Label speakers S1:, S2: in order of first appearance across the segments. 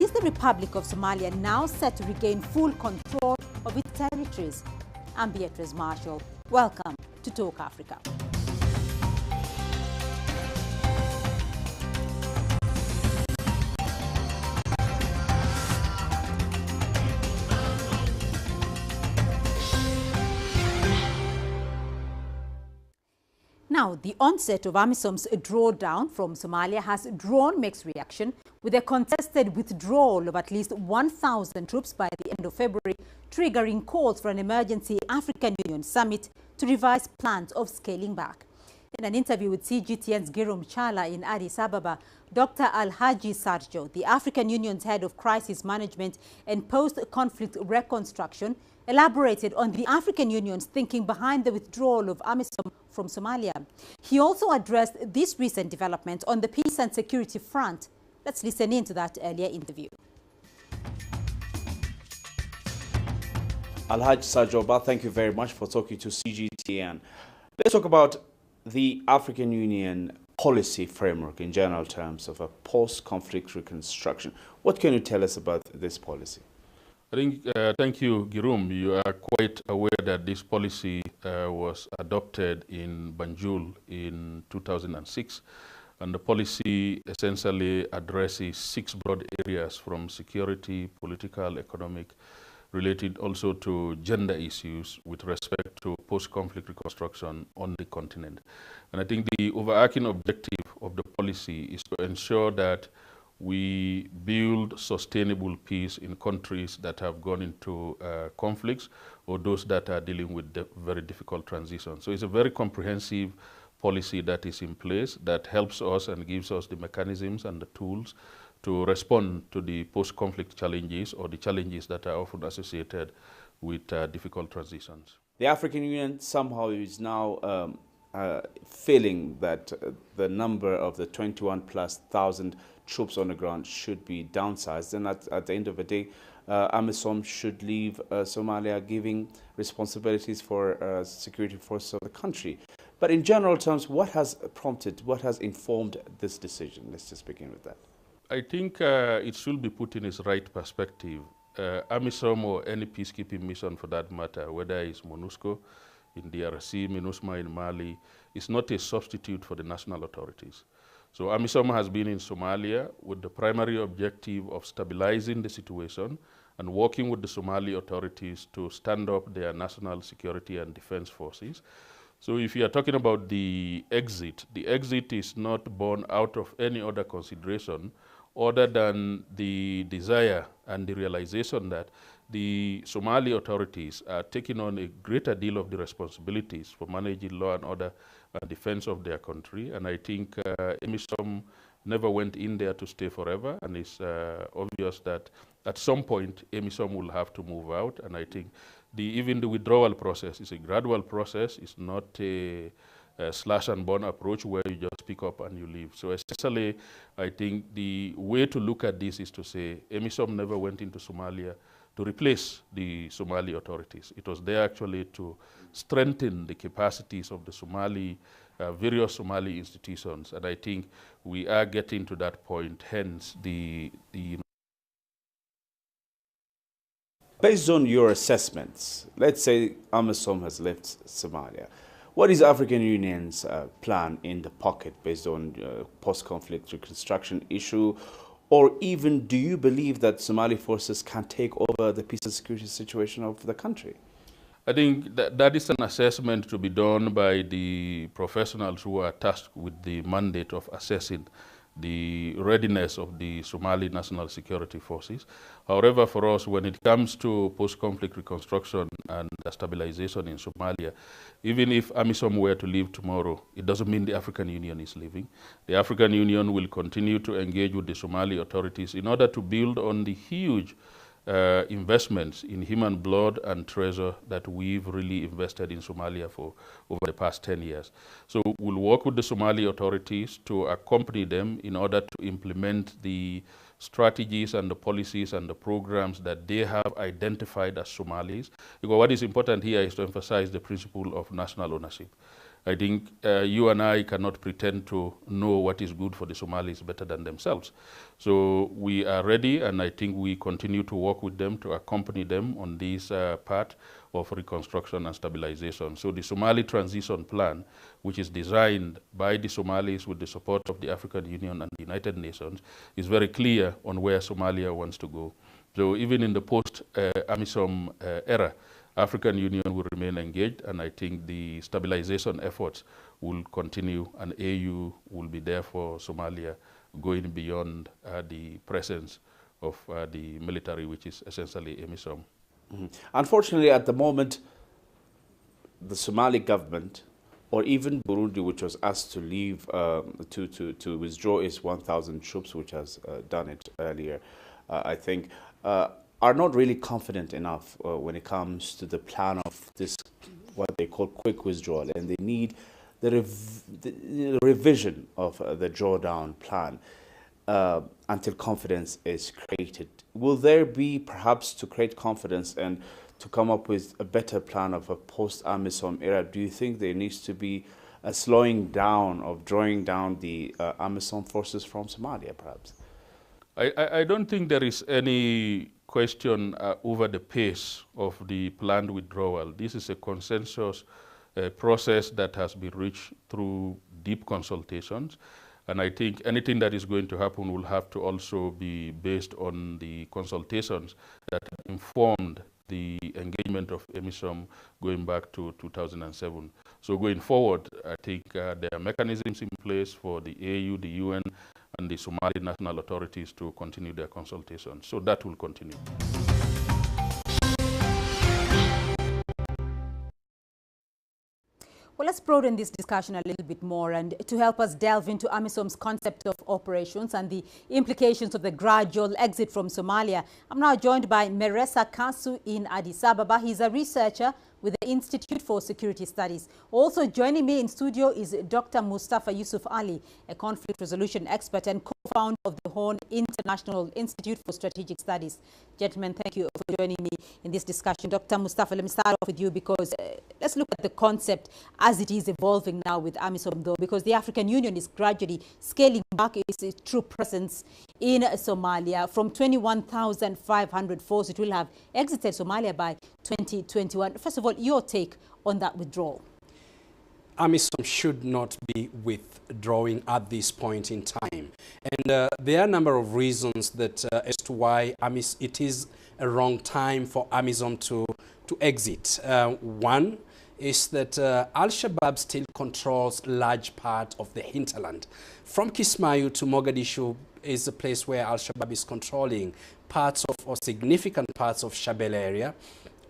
S1: Is the Republic of Somalia now set to regain full control of its territories? I'm Beatrice Marshall. Welcome to Talk Africa. Now, the onset of Amisom's drawdown from Somalia has drawn mixed reaction, with a contested withdrawal of at least 1,000 troops by the end of February, triggering calls for an emergency African Union summit to revise plans of scaling back. In an interview with CGTN's Girum Chala in Addis Ababa, Dr. Alhaji Sarjo, the African Union's head of crisis management and post-conflict reconstruction, elaborated on the African Union's thinking behind the withdrawal of Amisom from Somalia. He also addressed this recent development on the peace and security front. Let's listen in to that earlier interview.
S2: Alhaji Sarjo, thank you very much for talking to CGTN. Let's talk about the African Union policy framework in general terms of a post-conflict reconstruction. What can you tell us about this policy?
S3: I think, thank you, Girum. You are quite aware that this policy was adopted in Banjul in 2006. And the policy essentially addresses 6 broad areas from security, political, economic, related also to gender issues with respect to post-conflict reconstruction on the continent. And I think the overarching objective of the policy is to ensure that we build sustainable peace in countries that have gone into conflicts or those that are dealing with very difficult transitions. So it's a very comprehensive policy that is in place that helps us and gives us the mechanisms and the tools to respond to the post-conflict challenges or the challenges that are often associated with difficult transitions.
S2: The African Union somehow is now feeling that the number of the 21,000+ troops on the ground should be downsized, and at the end of the day, Amisom should leave Somalia, giving responsibilities for security forces of the country. But in general terms, what has prompted, what has informed this decision? Let's just begin with that.
S3: I think it should be put in its right perspective. Amisom, or any peacekeeping mission for that matter, whether it's MONUSCO in DRC, MINUSMA in Mali, is not a substitute for the national authorities. So Amisom has been in Somalia with the primary objective of stabilizing the situation and working with the Somali authorities to stand up their national security and defense forces. So if you are talking about the exit is not born out of any other consideration other than the desire and the realization that the Somali authorities are taking on a greater deal of the responsibilities for managing law and order and defense of their country. And I think Amisom never went in there to stay forever, and it's obvious that at some point Amisom will have to move out. And I think even the withdrawal process is a gradual process. It's not a slash and burn approach where you just pick up and you leave. So essentially, I think the way to look at this is to say Amisom never went into Somalia to replace the Somali authorities. It was there actually to strengthen the capacities of the various Somali institutions. And I think we are getting to that point, hence
S2: Based on your assessments, let's say Amisom has left Somalia. What is African Union's plan in the pocket based on post-conflict reconstruction issue? Or even do you believe that Somali forces can take over the peace and security situation of the country?
S3: I think that is an assessment to be done by the professionals who are tasked with the mandate of assessing the readiness of the Somali National Security Forces. However, for us, when it comes to post-conflict reconstruction and stabilization in Somalia, even if Amisom were to leave tomorrow, it doesn't mean the African Union is leaving. The African Union will continue to engage with the Somali authorities in order to build on the huge investments in human blood and treasure that we've really invested in Somalia for over the past 10 years. So we'll work with the Somali authorities to accompany them in order to implement the strategies and the policies and the programs that they have identified as Somalis. Because what is important here is to emphasize the principle of national ownership. I think you and I cannot pretend to know what is good for the Somalis better than themselves. So we are ready, and I think we continue to work with them to accompany them on this path of reconstruction and stabilization. So the Somali Transition Plan, which is designed by the Somalis with the support of the African Union and the United Nations, is very clear on where Somalia wants to go. So even in the post-Amisom era, African Union will remain engaged, and I think the stabilization efforts will continue, and AU will be there for Somalia, going beyond the presence of the military, which is essentially Amisom.
S2: Mm-hmm. Unfortunately, at the moment, the Somali government, or even Burundi, which was asked to leave, to withdraw its 1,000 troops, which has done it earlier, I think, are not really confident enough when it comes to the plan of this, what they call quick withdrawal, and they need the revision of the drawdown plan until confidence is created. Will there be, perhaps, to create confidence and to come up with a better plan of a post-Amisom era, do you think there needs to be a slowing down of drawing down the Amisom forces from Somalia, perhaps?
S3: I don't think there is any question over the pace of the planned withdrawal. This is a consensus process that has been reached through deep consultations. And I think anything that is going to happen will have to also be based on the consultations that informed the engagement of Amisom going back to 2007. So going forward, I think there are mechanisms in place for the AU, the UN, and the Somali national authorities to continue their consultations. So that will continue.
S1: Well, let's broaden this discussion a little bit more, and to help us delve into Amisom's concept of operations and the implications of the gradual exit from Somalia, I'm now joined by Meresa Kasu in Addis Ababa. He's a researcher with the Institute for Security Studies. Also joining me in studio is Dr. Mustafa Yusuf Ali, a conflict resolution expert and co-founder of the Horn International Institute for Strategic Studies. Gentlemen, thank you for joining me in this discussion. Dr. Mustafa, let me start off with you, because let's look at the concept as it is evolving now with Amisom, though, because the African Union is gradually scaling back its true presence in Somalia. From 21,500 force, it will have exited Somalia by 2021. First of all, your take on that withdrawal?
S4: Amisom should not be withdrawing at this point in time. And there are a number of reasons that as to why it is a wrong time for Amisom to exit. One is that Al-Shabaab still controls large part of the hinterland. From Kismayu to Mogadishu is a place where Al-Shabaab is controlling parts of, or significant parts of Shabelle area.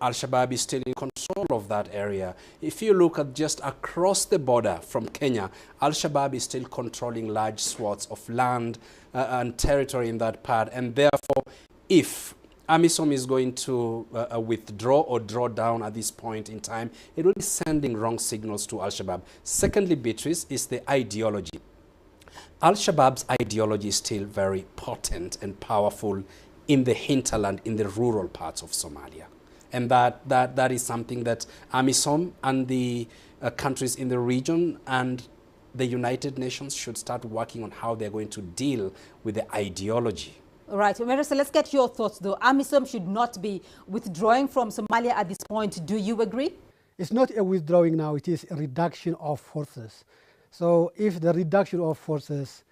S4: Al-Shabaab is still in control of that area. If you look at just across the border from Kenya, Al-Shabaab is still controlling large swaths of land and territory in that part. And therefore, if Amisom is going to withdraw or draw down at this point in time, it will be sending wrong signals to Al-Shabaab. Secondly, Beatrice, is the ideology. Al-Shabaab's ideology is still very potent and powerful in the hinterland, in the rural parts of Somalia. And that is something that Amisom and the countries in the region and the United Nations should start working on how they're going to deal with the ideology.
S1: All right, Meresa, let's get your thoughts, though. Amisom should not be withdrawing from Somalia at this point. Do you agree?
S5: It's not a withdrawing now, it is a reduction of forces. So if the reduction of forces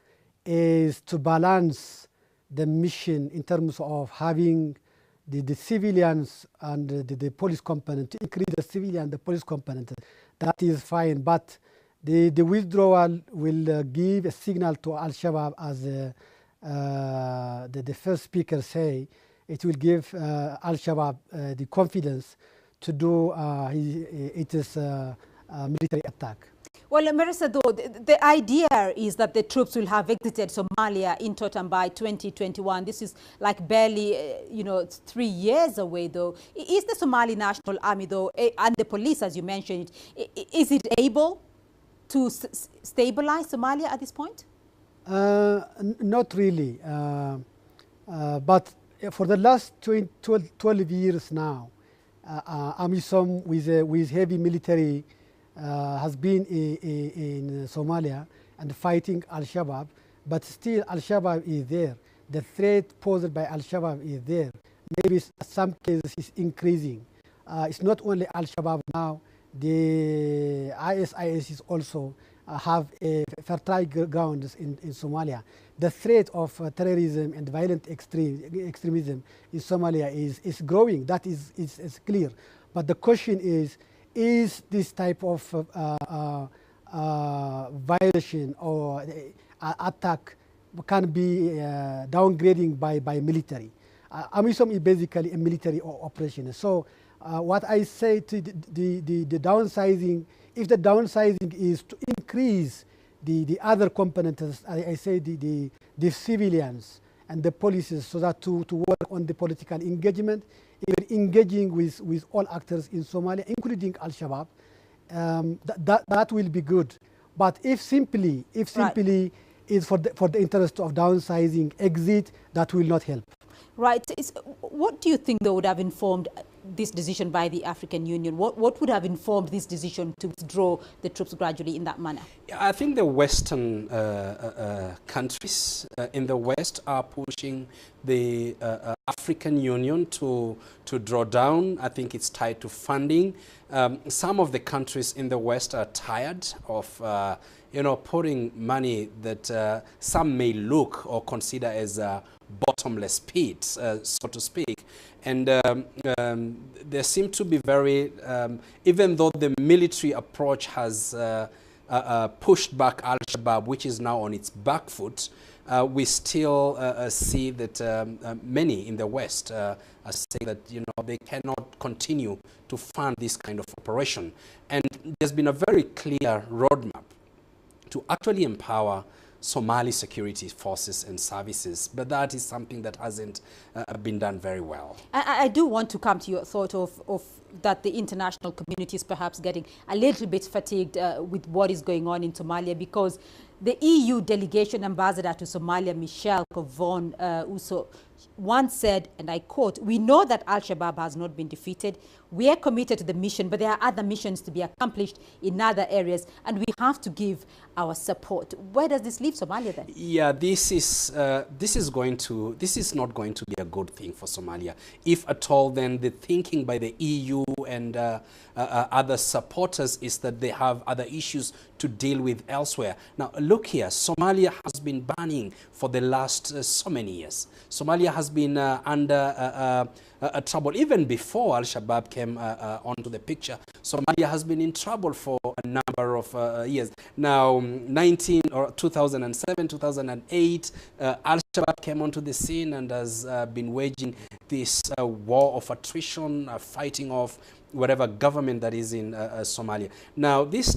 S5: is to balance the mission in terms of having the civilians and the police component, to increase the civilian and the police component, that is fine. But the withdrawal will give a signal to Al-Shabaab, as the first speaker say. It will give Al-Shabaab the confidence to do its military attack.
S1: Well, Meresa, though, the idea is that the troops will have exited Somalia in total by 2021. This is like barely, 3 years away, though. Is the Somali National Army, though, and the police, as you mentioned, is it able to stabilize Somalia at this point?
S5: Not really. But for the last 12 years now, Amisom with heavy military has been in Somalia and fighting Al-Shabaab, but still Al-Shabaab is there. The threat posed by Al-Shabaab is there. Maybe some cases is increasing. It's not only Al-Shabaab now, the ISIS is also have a fertile grounds in Somalia. The threat of terrorism and violent extremism in Somalia is growing. That is clear. But the question is this type of violation or attack can be downgrading by military? Amisom is basically a military operation. So what I say to the downsizing, if the downsizing is to increase the other components, I say the civilians and the policies, so that to work on the political engagement, even engaging with all actors in Somalia, including Al-Shabaab, that will be good. But if simply is for the interest of downsizing, exit, that will not help.
S1: Right. What do you think, though, would have informed this decision by the African Union? What would have informed this decision to withdraw the troops gradually in that manner?
S4: I think the Western countries in the West are pushing the African Union to draw down. I think it's tied to funding. Some of the countries in the West are tired of putting money that some may look or consider as bottomless pit, so to speak. And there seem to be very, even though the military approach has pushed back Al-Shabaab, which is now on its back foot, we still see that many in the West are saying that they cannot continue to fund this kind of operation. And there's been a very clear roadmap to actually empower Somali security forces and services, but that is something that hasn't been done very well.
S1: I do want to come to your thought of that the international community is perhaps getting a little bit fatigued with what is going on in Somalia, because the EU delegation ambassador to Somalia, Michelle Kovon Uso, once said, and I quote, "We know that Al-Shabaab has not been defeated. We are committed to the mission, but there are other missions to be accomplished in other areas, and we have to give our support." Where does this leave Somalia then?
S4: Yeah, this is not going to be a good thing for Somalia. If at all, then the thinking by the EU and other supporters is that they have other issues to deal with elsewhere. Now, look here, Somalia has been burning for the last so many years. Somalia has been under trouble. Even before Al-Shabaab came onto the picture, Somalia has been in trouble for a number of years. Now, 2007, 2008, Al-Shabaab came onto the scene and has been waging this war of attrition, fighting off whatever government that is in Somalia. Now, this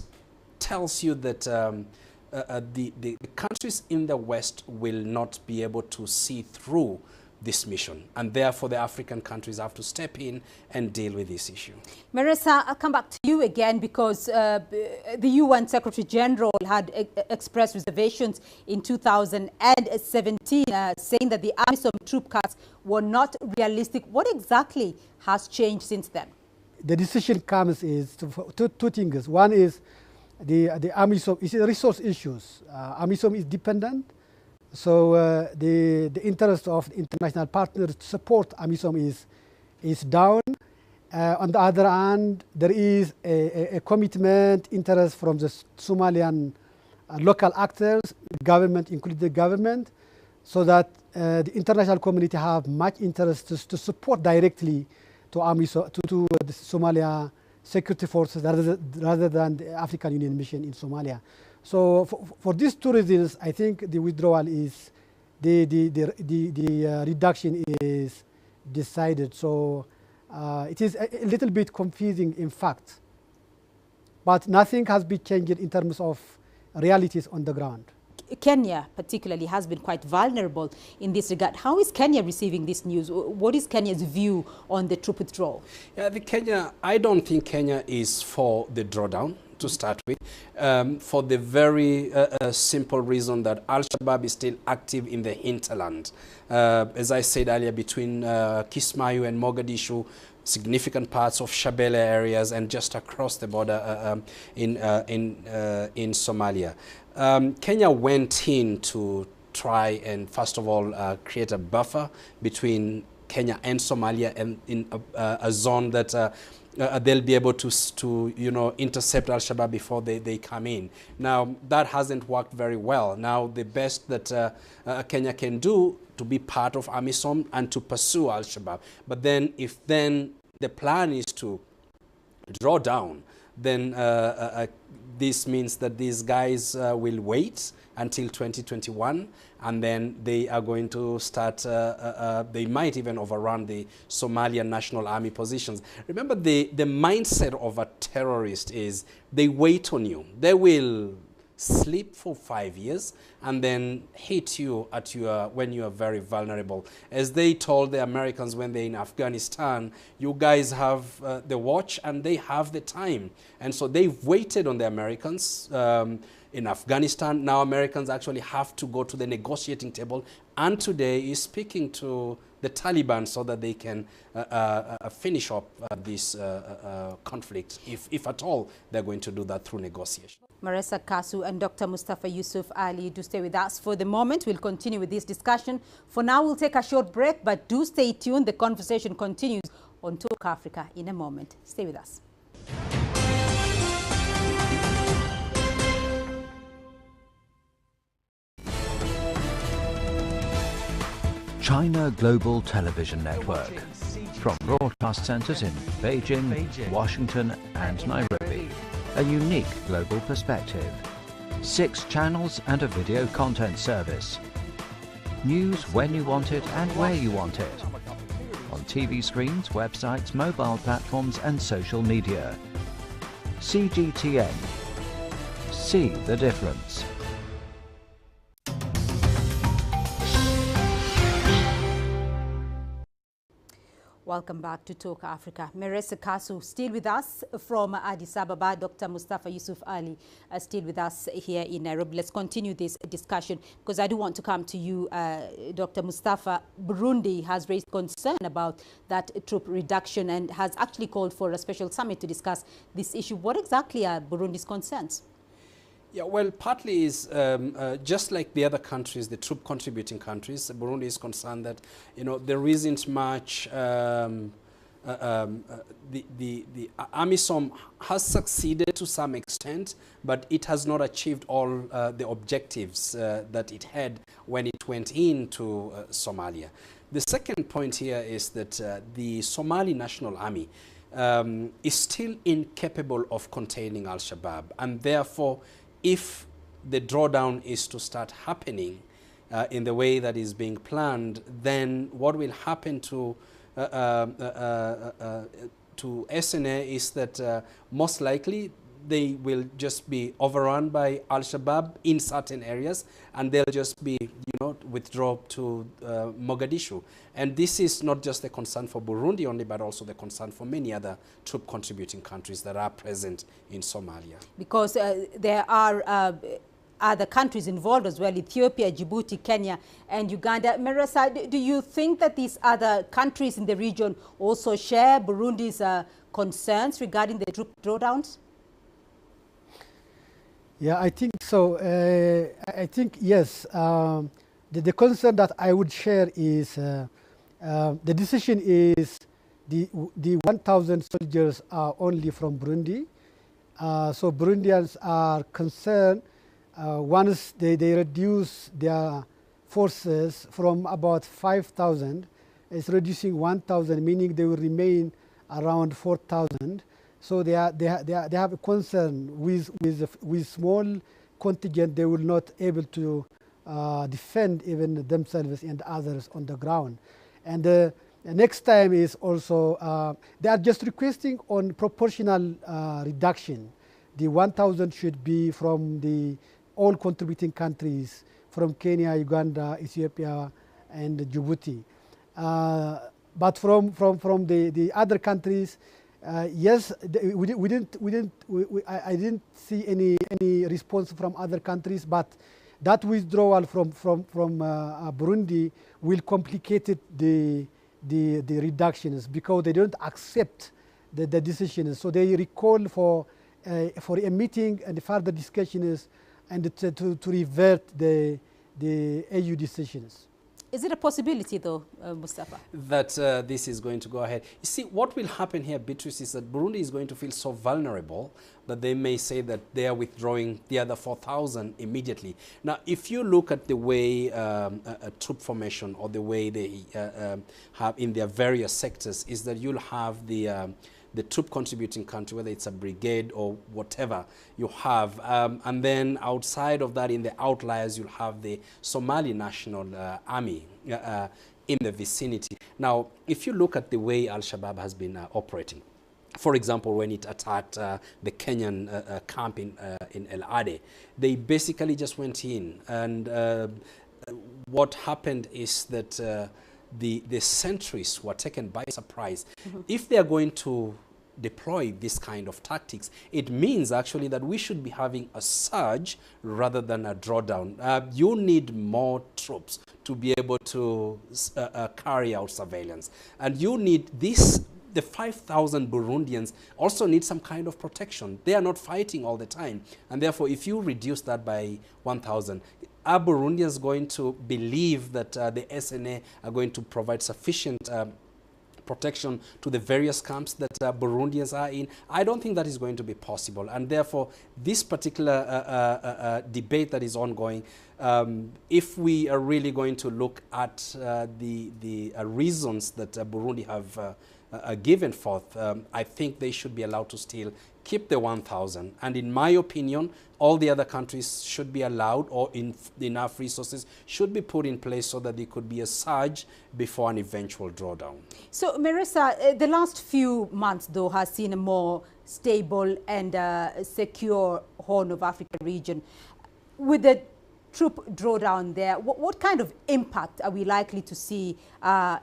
S4: tells you that the countries in the West will not be able to see through this mission, and therefore the African countries have to step in and deal with this issue.
S1: Marissa, I'll come back to you again, because the UN Secretary General had expressed reservations in 2017, saying that the Amisom troop cuts were not realistic. What exactly has changed since then?
S5: The decision comes is two things. One is the Amisom is resource issues. Amisom is dependent. So the interest of international partners to support Amisom is down. On the other hand, there is a commitment, interest from the Somalian local actors, government, including the government, so that the international community have much interest to support directly to Amisom, to the Somalia security forces rather than the African Union mission in Somalia. So for these two reasons, I think the withdrawal is, the reduction is decided. So it is a little bit confusing, in fact, but nothing has been changed in terms of realities on the ground.
S1: Kenya particularly has been quite vulnerable in this regard. How is Kenya receiving this news? What is Kenya's view on the troop withdrawal?
S4: Yeah, I don't think Kenya is for the drawdown, to start with, for the very simple reason that Al-Shabaab is still active in the hinterland. As I said earlier, between Kismayu and Mogadishu, significant parts of Shabelle areas, and just across the border in Somalia. Kenya went in to try and, first of all, create a buffer between Kenya and Somalia, and in a zone that they'll be able to intercept Al-Shabaab before they come in. Now, that hasn't worked very well. Now, the best that Kenya can do to be part of Amisom and to pursue Al-Shabaab. But then, if then the plan is to draw down, then this means that these guys will wait until 2021, and then they are going to start, they might even overrun the Somalian National Army positions. Remember, the mindset of a terrorist is they wait on you. They will sleep for 5 years and then hit you at when you are very vulnerable. As they told the Americans when they're in Afghanistan, you guys have the watch and they have the time. And so they've waited on the Americans in Afghanistan. Now Americans actually have to go to the negotiating table, and today is speaking to the Taliban so that they can finish up this conflict, if at all they're going to do that through negotiation.
S1: Maressa Kasu and Dr. Mustafa Yusuf Ali, do stay with us for the moment. We'll continue with this discussion. For now, we'll take a short break, but do stay tuned. The conversation continues on Talk Africa in a moment. Stay with us.
S6: China Global Television Network. From broadcast centers in Beijing, Washington and Nairobi. A unique global perspective. 6 channels and a video content service. News when you want it and where you want it. On TV screens, websites, mobile platforms and social media. CGTN. See the difference.
S1: Welcome back to Talk Africa. Maressa Kasu still with us from Addis Ababa. Dr. Mustafa Yusuf Ali still with us here in Nairobi. Let's continue this discussion because I do want to come to you, Dr. Mustafa. Burundi has raised concern about that troop reduction and has actually called for a special summit to discuss this issue. What exactly are Burundi's concerns?
S4: Yeah, well, partly is just like the other countries, the troop contributing countries, Burundi is concerned that, there isn't much, the Amisom has succeeded to some extent, but it has not achieved all the objectives that it had when it went into Somalia. The second point here is that the Somali National Army is still incapable of containing Al-Shabaab, and therefore, if the drawdown is to start happening in the way that is being planned, then what will happen to SNA is that most likely they will just be overrun by Al-Shabaab in certain areas, and they'll just be, withdraw to Mogadishu. And this is not just a concern for Burundi only, but also the concern for many other troop contributing countries that are present in Somalia.
S1: Because there are other countries involved as well, Ethiopia, Djibouti, Kenya, and Uganda. Maressa, do you think that these other countries in the region also share Burundi's concerns regarding the troop drawdowns?
S5: Yeah, I think so. I think, yes. The concern that I would share is the decision is the 1,000 soldiers are only from Burundi. So Burundians are concerned once they reduce their forces from about 5,000, it's reducing 1,000, meaning they will remain around 4,000. So they have a concern with small contingent. They will not able to defend even themselves and others on the ground. And the next time is also they are just requesting on proportional reduction. The 1,000 should be from the all contributing countries, from Kenya, Uganda, Ethiopia, and Djibouti. But from the other countries, Yes, I didn't see any response from other countries, but that withdrawal from Burundi will complicate the reductions because they don't accept the decisions. So they recall for a meeting and further discussions and to revert the AU decisions.
S1: Is it a possibility, though, Mustafa?
S4: That this is going to go ahead. You see, what will happen here, Beatrice, is that Burundi is going to feel so vulnerable that they may say that they are withdrawing the other 4,000 immediately. Now, if you look at the way a troop formation or the way they have in their various sectors, is that you'll have the troop contributing country, whether it's a brigade or whatever you have. And then outside of that, in the outliers, you'll have the Somali National Army in the vicinity. Now, if you look at the way Al-Shabaab has been operating, for example, when it attacked the Kenyan camp in El Ade, they basically just went in. And what happened is that the sentries were taken by surprise. If they are going to deploy this kind of tactics, it means actually that we should be having a surge rather than a drawdown. You need more troops to be able to carry out surveillance. And you need this. The 5,000 Burundians also need some kind of protection. They are not fighting all the time. And therefore, if you reduce that by 1,000, are Burundians going to believe that the SNA are going to provide sufficient protection to the various camps that Burundians are in? I don't think that is going to be possible. And therefore, this particular debate that is ongoing, if we are really going to look at the reasons that Burundi have given forth, I think they should be allowed to still keep the 1,000. And in my opinion, all the other countries should be allowed, or enough resources should be put in place so that there could be a surge before an eventual drawdown.
S1: So, Marissa, the last few months, though, has seen a more stable and secure Horn of Africa region. With the troop drawdown there, what kind of impact are we likely to see,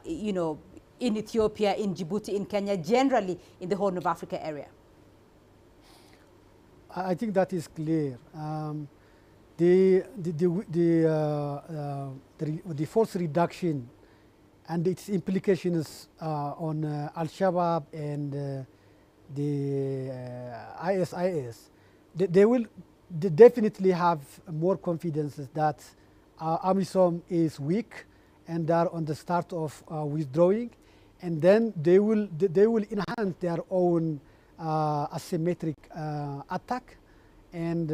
S1: you know, in Ethiopia, in Djibouti, in Kenya, generally in the Horn of Africa area?
S5: I think that is clear. The force reduction and its implications on Al-Shabaab and the ISIS, they will definitely have more confidence that Amisom is weak and they are on the start of withdrawing, and then they will enhance their own asymmetric attack and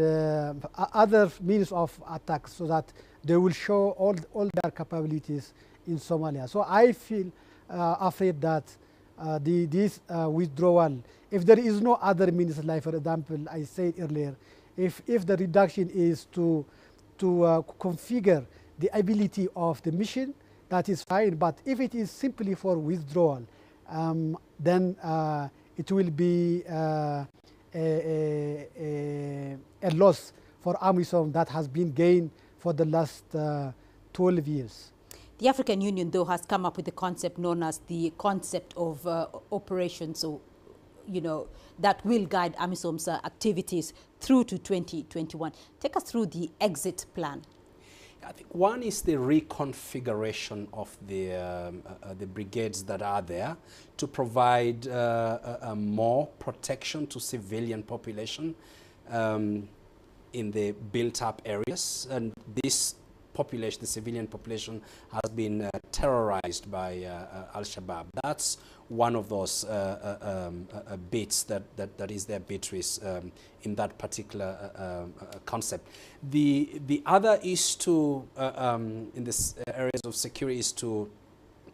S5: other means of attack, so that they will show all their capabilities in Somalia. So I feel afraid that this withdrawal, if there is no other means, like for example, I said earlier, if the reduction is to configure the ability of the mission, that is fine. But if it is simply for withdrawal, then it will be a loss for Amisom that has been gained for the last 12 years.
S1: The African Union, though, has come up with a concept known as the concept of operations, so, you know, that will guide Amisom's activities through to 2021. Take us through the exit plan.
S4: I think one is the reconfiguration of the brigades that are there to provide more protection to civilian population in the built-up areas. And this population, the civilian population, has been terrorized by Al-Shabaab. That's one of those bits that is there, Beatrice, in that particular concept. The other is to, in this areas of security, is to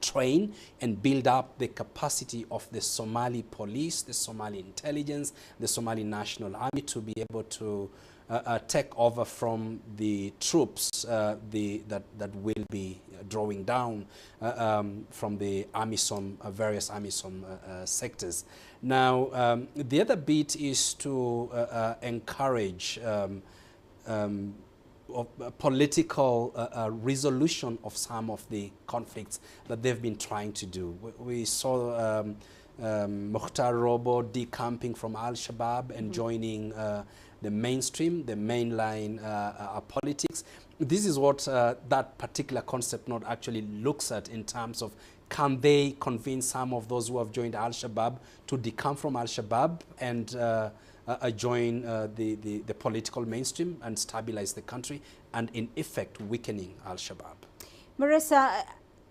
S4: train and build up the capacity of the Somali police, the Somali intelligence, the Somali National Army to be able to take over from the troops that will be drawing down from the Amisom, various Amisom sectors. Now, the other bit is to encourage political resolution of some of the conflicts that they've been trying to do. We saw Mukhtar Robo decamping from Al-Shabaab and joining the mainstream, the mainline politics. This is what that particular concept note actually looks at in terms of, can they convince some of those who have joined Al-Shabaab to decamp from Al-Shabaab and join the political mainstream and stabilize the country, and in effect weakening Al-Shabaab.
S1: Marissa,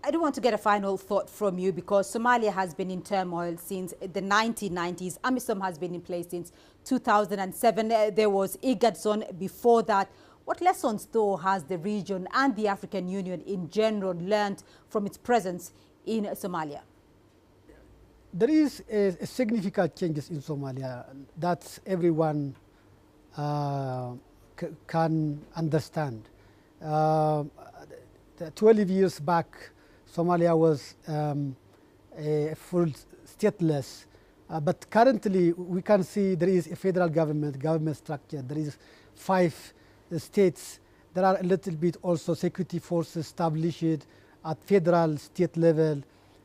S1: I do want to get a final thought from you, because Somalia has been in turmoil since the 1990s. Amisom has been in place since 2007. There was IGAD before that. What lessons, though, has the region and the African Union in general learned from its presence in Somalia?
S5: There is a significant changes in Somalia that everyone can understand. 12 years back, Somalia was a full stateless, but currently we can see there is a federal government structure. There is 5 states. There are a little bit also security forces established at federal, state level,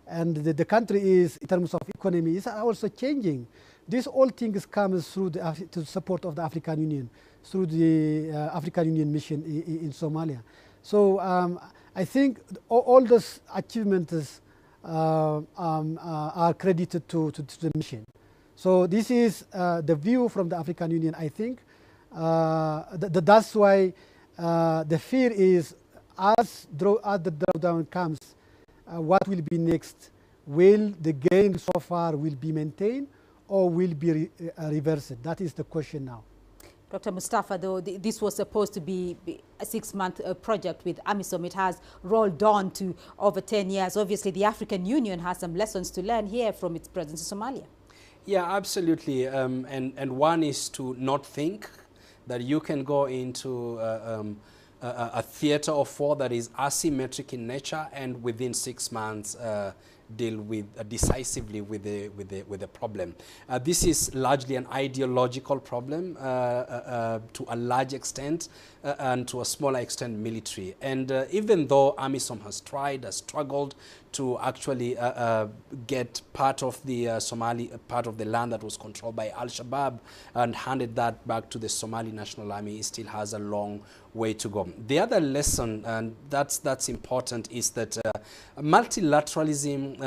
S5: and the country is, in terms of economy, is also changing. This all things comes through the support of the African Union, through the African Union mission in Somalia. So I think all those achievements are credited to the mission. So this is the view from the African Union, I think. That's why the fear is, as the drawdown comes, what will be next? Will the gain so far will be maintained or will be reversed? That is the question now.
S1: Dr. Mustafa, though, this was supposed to be a 6-month project with Amisom. It has rolled on to over 10 years. Obviously, the African Union has some lessons to learn here from its presence in Somalia.
S4: Yeah, absolutely. And one is to not think that you can go into a theater of war that is asymmetric in nature and within 6 months deal with decisively with the problem. This is largely an ideological problem to a large extent and to a smaller extent military. And even though Amisom has tried, has struggled to actually get part of the part of the land that was controlled by Al-Shabaab and handed that back to the Somali National Army, it still has a long way to go. The other lesson, and that's important, is that multilateralism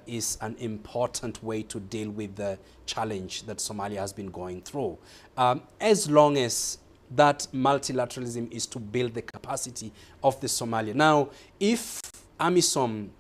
S4: is an important way to deal with the challenge that Somalia has been going through. As long as that multilateralism is to build the capacity of the Somalia. Now, if Amisom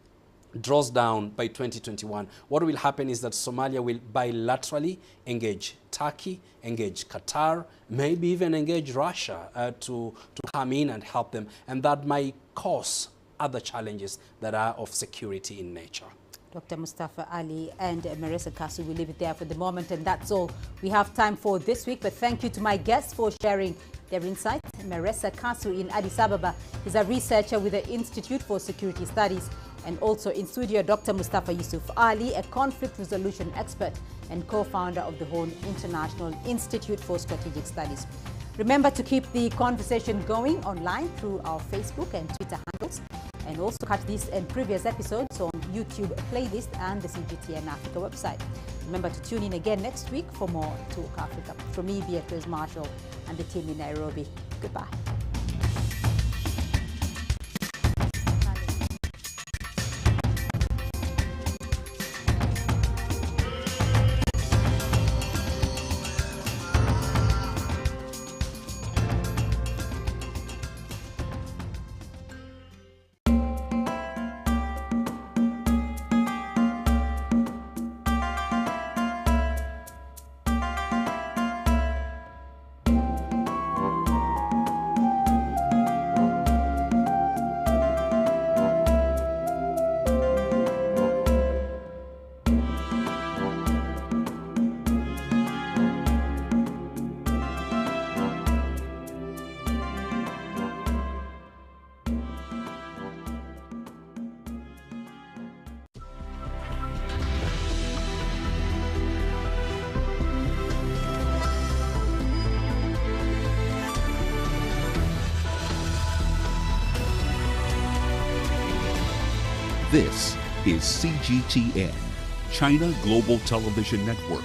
S4: draws down by 2021, what will happen is that Somalia will bilaterally engage Turkey, engage Qatar, maybe even engage Russia to come in and help them. And that might cause other challenges that are of security in nature.
S1: Dr. Mustafa Ali and Marissa Kasu, we leave it there for the moment, and that's all we have time for this week. But thank you to my guests for sharing their insights. Marissa Kasu in Addis Ababa is a researcher with the Institute for Security Studies, and also in studio, Dr. Mustafa Yusuf Ali, a conflict resolution expert and co-founder of the Horn International Institute for Strategic Studies. Remember to keep the conversation going online through our Facebook and Twitter handles, and also catch these and previous episodes on YouTube playlist and the CGTN Africa website. Remember to tune in again next week for more Talk Africa. From me, Beatrice Marshall, and the team in Nairobi. Goodbye.
S7: This is CGTN, China Global Television Network.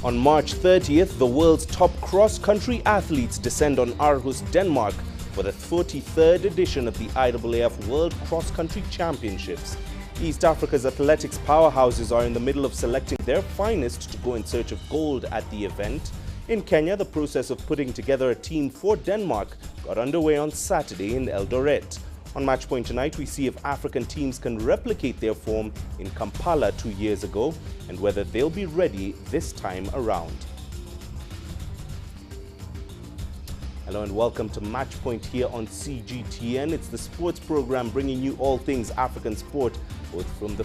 S8: On March 30th, the world's top cross-country athletes descend on Aarhus, Denmark for the 43rd edition of the IAAF World Cross Country Championships. East Africa's athletics powerhouses are in the middle of selecting their finest to go in search of gold at the event. In Kenya, the process of putting together a team for Denmark got underway on Saturday in Eldoret. On Matchpoint tonight, we see if African teams can replicate their form in Kampala 2 years ago and whether they'll be ready this time around. Hello and welcome to Matchpoint here on CGTN. It's the sports program bringing you all things African sport, both from the